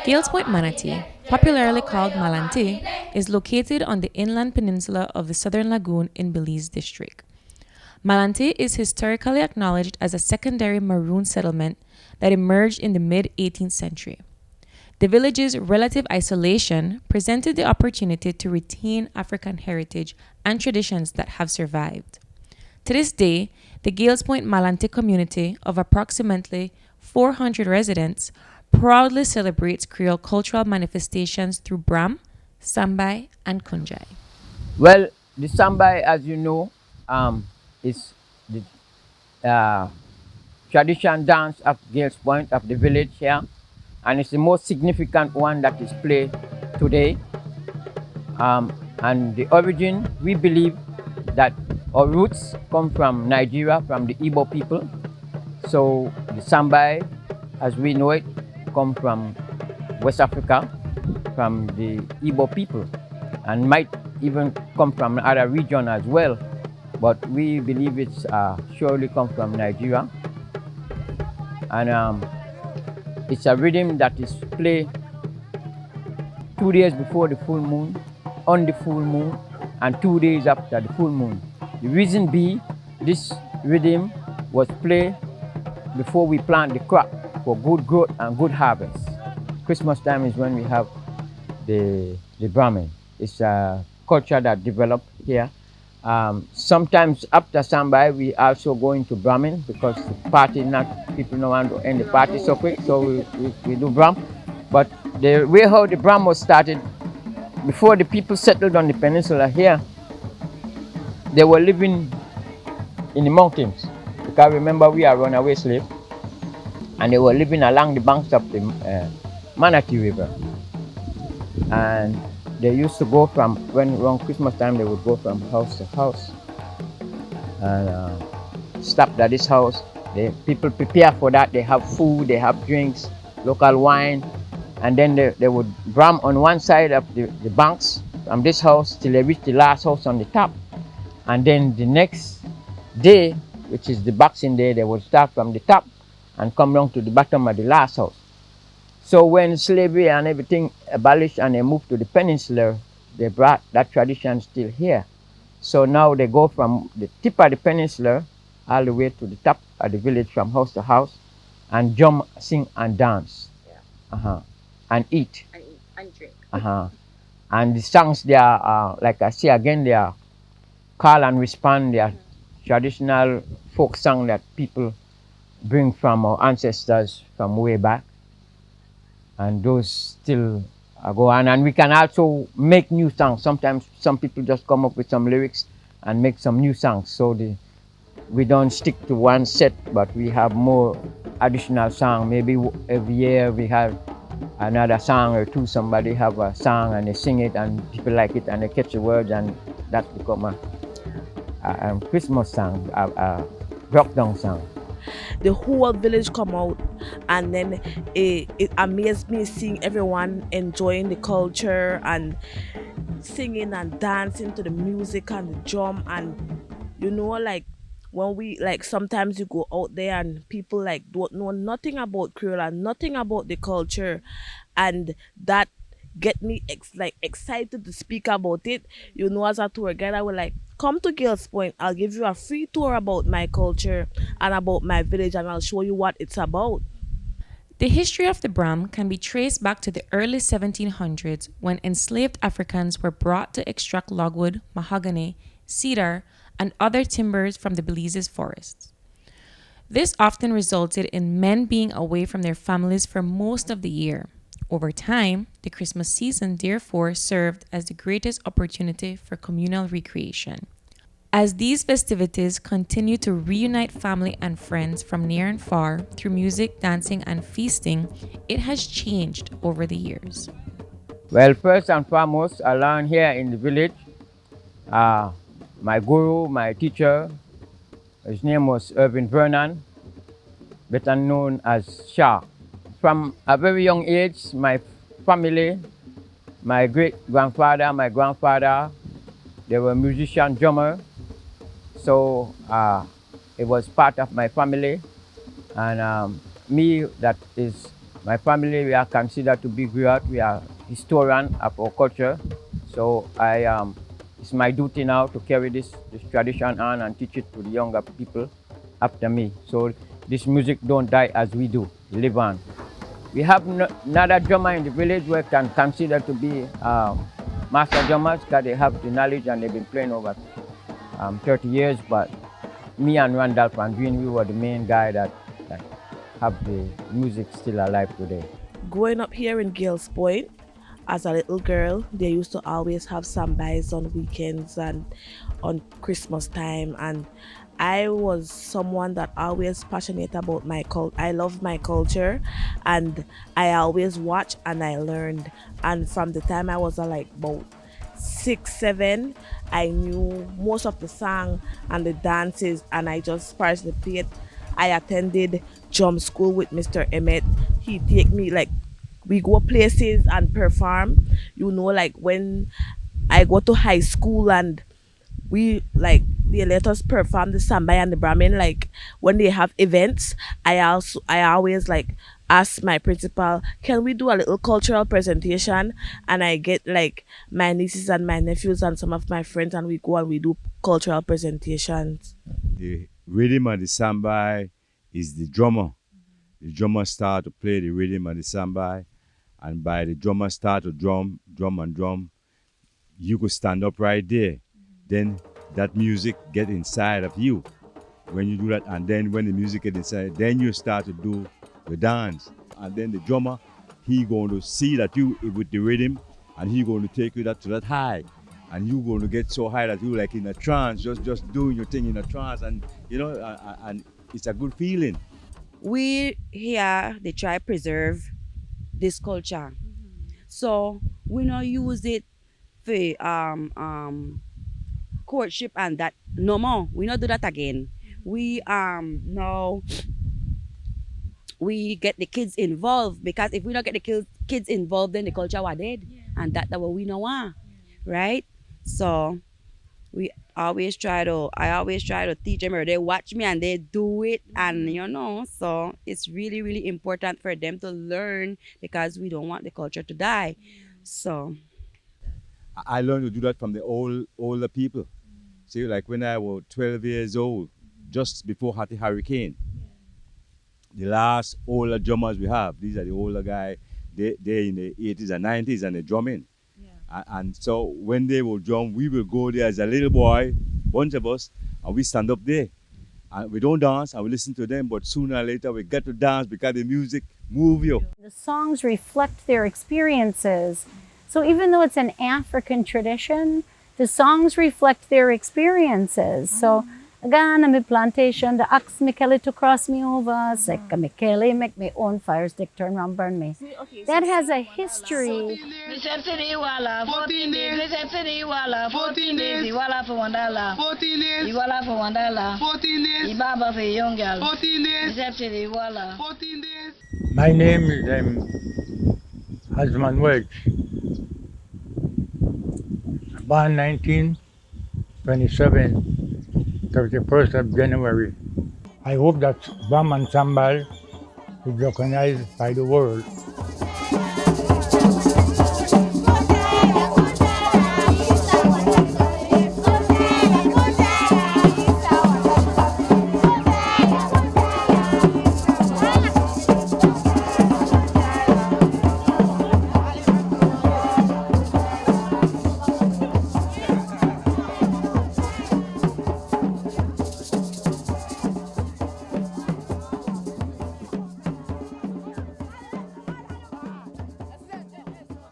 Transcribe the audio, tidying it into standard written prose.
Gales Point Manatee, popularly called Malante, is located on the inland peninsula of the Southern Lagoon in Belize district. Malante is historically acknowledged as a secondary maroon settlement that emerged in the mid-18th century. The village's relative isolation presented the opportunity to retain African heritage and traditions that have survived. To this day, the Gales Point Malante community of approximately 400 residents proudly celebrates Creole cultural manifestations through Bram, Sambai, and Kunjai. Well, the Sambai, as you know, is the tradition dance of Gales Point of the village here, and it's the most significant one that is played today. And the origin, we believe that our roots come from Nigeria, from the Igbo people. So the Sambai, as we know it, come from West Africa, from the Igbo people, and might even come from other region as well. But we believe it's surely come from Nigeria. And it's a rhythm that is played 2 days before the full moon, on the full moon, and 2 days after the full moon. The reason be, this rhythm was played before we plant the crop for good growth and good harvest. Christmas time is when we have the Brahmin. It's a culture that developed here. Sometimes after Sambai, we also go into Brahmin because the party, not people don't want to end the party so quick, so we do Brahm. But the way how the Brahm was started, before the people settled on the peninsula here, they were living in the mountains. Because remember, we are runaway slaves, and they were living along the banks of the Manatee River. And they used to go from, when around Christmas time, they would go from house to house and stop at this house. The people prepare for that. They have food, they have drinks, local wine, and then they would Bram on one side of the banks from this house till they reach the last house on the top. And then the next day, which is the Boxing Day, they would start from the top and come down to the bottom of the last house. So when slavery and everything abolished and they moved to the peninsula, they brought that tradition still here. So now they go from the tip of the peninsula all the way to the top of the village, from house to house, and jump, sing, and dance. Yeah. And eat. And drink. And the songs, they are, like I say again, they are call and respond. They are traditional folk song that people bring from our ancestors from way back. And those still go on. And we can also make new songs. Sometimes some people just come up with some lyrics and make some new songs. So we don't stick to one set, but we have more additional song. Maybe every year we have another song or two. Somebody have a song and they sing it and people like it and they catch the words, and that's become a Christmas song, a drop-down song. The whole village come out, and then it amazed me seeing everyone enjoying the culture and singing and dancing to the music and the drum. And like when we, like, sometimes you go out there and people like don't know nothing about Creole and nothing about the culture, and that get me excited to speak about it. As a tour guide, I would like, come to Gales Point. I'll give you a free tour about my culture and about my village, and I'll show you what it's about. The history of the Bram can be traced back to the early 1700s when enslaved Africans were brought to extract logwood, mahogany, cedar, and other timbers from the Belize's forests. This often resulted in men being away from their families for most of the year. Over time, the Christmas season therefore served as the greatest opportunity for communal recreation. As these festivities continue to reunite family and friends from near and far through music, dancing, and feasting, it has changed over the years. Well, first and foremost, I learned here in the village. My guru, my teacher, his name was Irvin Vernon, better known as Shah. From a very young age, my family, my great-grandfather, my grandfather, they were musician, drummer. So it was part of my family. And me, that is My family, we are considered to be griot. We are historian of our culture. So it's my duty now to carry this tradition on and teach it to the younger people after me. So this music don't die as we do, live on. We have another drummer in the village where can consider to be master drummers because they have the knowledge and they've been playing over 30 years. But me and Randolph and Green, we were the main guy that have the music still alive today. Growing up here in Gales Point, as a little girl, they used to always have Sambais on weekends and on Christmas time. And I was someone that always passionate about my culture. I love my culture, and I always watch and I learned. And from the time I was like about 6, 7, I knew most of the song and the dances, and I just participated. I attended drum school with Mr. Emmett. He take me like we go places and perform. You know, like when I go to high school and we like they let us perform the Sambai and the Bram. Like when they have events, I always like ask my principal, can we do a little cultural presentation? And I get like my nieces and my nephews and some of my friends, and we go and we do cultural presentations. The rhythm of the Sambai is the drummer. The drummer start to play the rhythm of the Sambai, and by the drummer start to drum, you could stand up right there. Then that music get inside of you. When you do that, and then when the music get inside, then you start to do the dance. And then the drummer, he going to see that you with the rhythm, and he going to take you to that high. And you going to get so high that you like in a trance, just doing your thing in a trance, and you know, and it's a good feeling. We here they try preserve this culture, so we not use it for courtship and that no more. We not do that again. We now we get the kids involved, because if we don't get the kids involved, then the culture was dead, and that's what we know want, right? So I always try to teach them, or they watch me and they do it, and you know, so it's really, really important for them to learn, because we don't want the culture to die. So I learned to do that from the older people. See, like when I was 12 years old, just before the hurricane, the last older drummers we have, these are the older guys, they're in the 80s and 90s and they're drumming. And so when they will drum, we will go there as a little boy, bunch of us, and we stand up there. And we don't dance, and we listen to them, but sooner or later we get to dance because the music move you. The songs reflect their experiences. So even though it's an African tradition, the songs reflect their experiences. So again, I'm a plantation, the axe me Kelly to cross me over, sick me Kelly, make me own fire stick, turn around, burn me. That has a history. My name is Hasman Wedge. Born 1927, 31st of January. I hope that Bram and Sambai is recognized by the world.